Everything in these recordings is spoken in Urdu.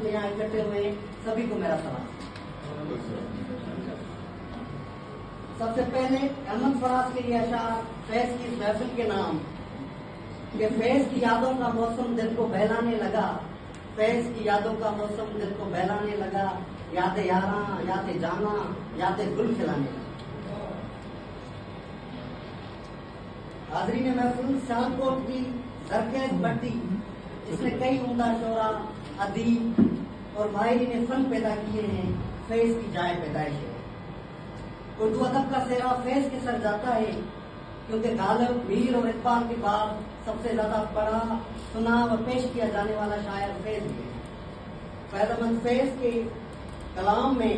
جو یہاں اکٹھے ہوئے ہیں سبھی کو میرا سلام۔ سب سے پہلے احمد فراز کے لیے اشعار فیض کی اس محفل کے نام کہ فیض کی یادوں کا موسم دل کو بہلانے لگا، فیض کی یادوں کا موسم دل کو بہلانے لگا، یاد یاراں یاد جانا یاد گل کھلانے لگا۔ حاضرین محفل، سیال کوٹ کی زرخیز بٹی جس نے کئی عمدہ شعراء، ادیب اور ماہرین فن پیدا کیے ہیں، فیض کی جائے پیدائش ہے۔ اردو ادب کا سہرا فیض کے سر جاتا ہے کیونکہ غالب، میر اور اقبال کے بعد سب سے زیادہ پڑھا، سنا اور پیش کیا جانے والا شاعر فیض ہے۔ فیض فیض کے کلام میں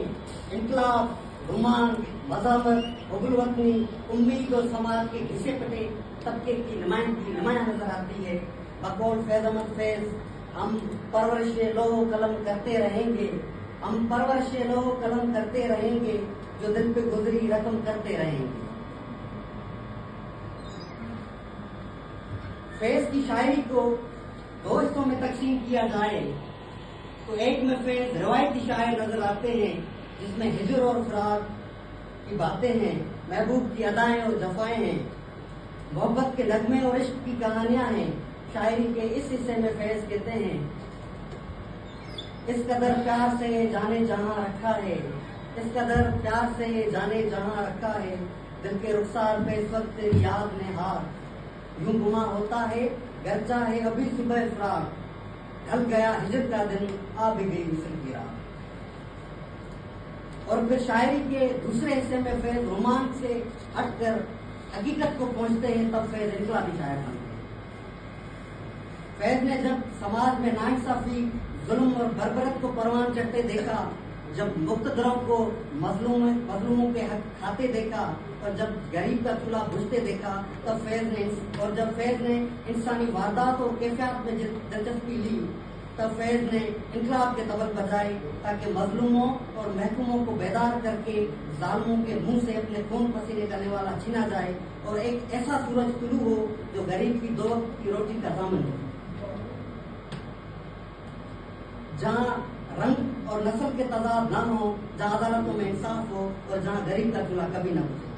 انقلاب، رومان، مذہبت، حب الوطنی، امید اور سماج کے گھسے پٹے طبقے کی نمایاں نظر آتی ہے۔ بقول فیض احمد فیض، ہم پرورش لو قلم کرتے رہیں گے، ہم پرورش لو قلم کرتے رہیں گے، جو دل پہ گزری رقم کرتے رہیں گے۔ فیض کی شاعری کو دو حصوں میں تقسیم کیا جائے تو ایک میں فیض روایتی شاعر نظر آتے ہیں جس میں ہجر اور فراق کی باتیں ہیں، محبوب کی ادائیں اور جفائیں ہیں، محبت کے نغمے اور عشق کی کہانیاں ہیں۔ شاعری کے اس حصے میں فیض کہتے ہیں، اس قدر پیار سے جانے جہاں رکھا ہے، اس قدر پیار سے جانے جہاں رکھا ہے، دل کے رخسار پہ اس وقت تیری یاد نے ہار، یوں گما ہوتا ہے گرچہ ہے ابھی صبح فراق، ڈھل گیا ہجر کا دن آ بھی گئی وصل کی رات۔ اور پھر شاعری کے دوسرے حصے میں فیض رومان سے ہٹ کر حقیقت کو پہنچتے ہیں، تب فیض انقلابی شاعر بنتے ہیں۔ فیض نے جب سماج میں ناانصافی، ظلم اور بربرت کو پروان چڑھتے دیکھا، جب مقتدروں کو مظلوموں کے حق کھاتے دیکھا، اور جب غریب کا چولہا بجھتے دیکھا، جب فیض نے انسانی واردات اور کیفیات میں دلچسپی لی، تب فیض نے انقلاب کے طبل بجائے تاکہ مظلوموں اور محکوموں کو بیدار کر کے ظالموں کے منہ سے اپنے خون پسینے کا نوالا چھینا جائے اور ایک ایسا سورج طلوع ہو جو غریب کی دو وقت کی روٹی کا ضامن ہو، جہاں رنگ اور نسل کے تضاد نہ ہو، جہاں عدالتوں میں انصاف ہو اور جہاں غریب کا چولہا کبھی نہ بجھے۔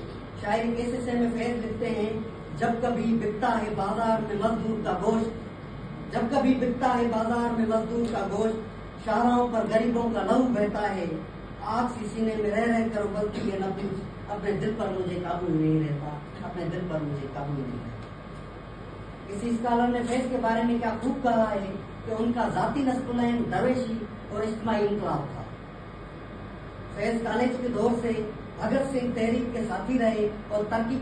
شاعری کے اس حصے میں فیض لکھتے ہیں، جب کبھی بکتا ہے بازار میں مزدور کا گوشت، جب کبھی بکتا ہے بازار میں مزدور کا گوشت، شاہراہوں پر غریبوں کا لہو بہتا ہے، آگ سی سینے میں رہ کر ابلتی ہے نبض، اپنے دل پر مجھے قابو نہیں رہتا، اپنے دل پر مجھے قابو نہیں رہتا۔ کسی اسکالر نے فیض کے بارے میں کیا خوب کہا ہے کہ ان کا ذاتی نصب العین درویشی اور اجتماعی انقلاب تھا۔ فیض کالج کے دور سے بھگت سنگھ تحریک کے ساتھی رہے اور ترقی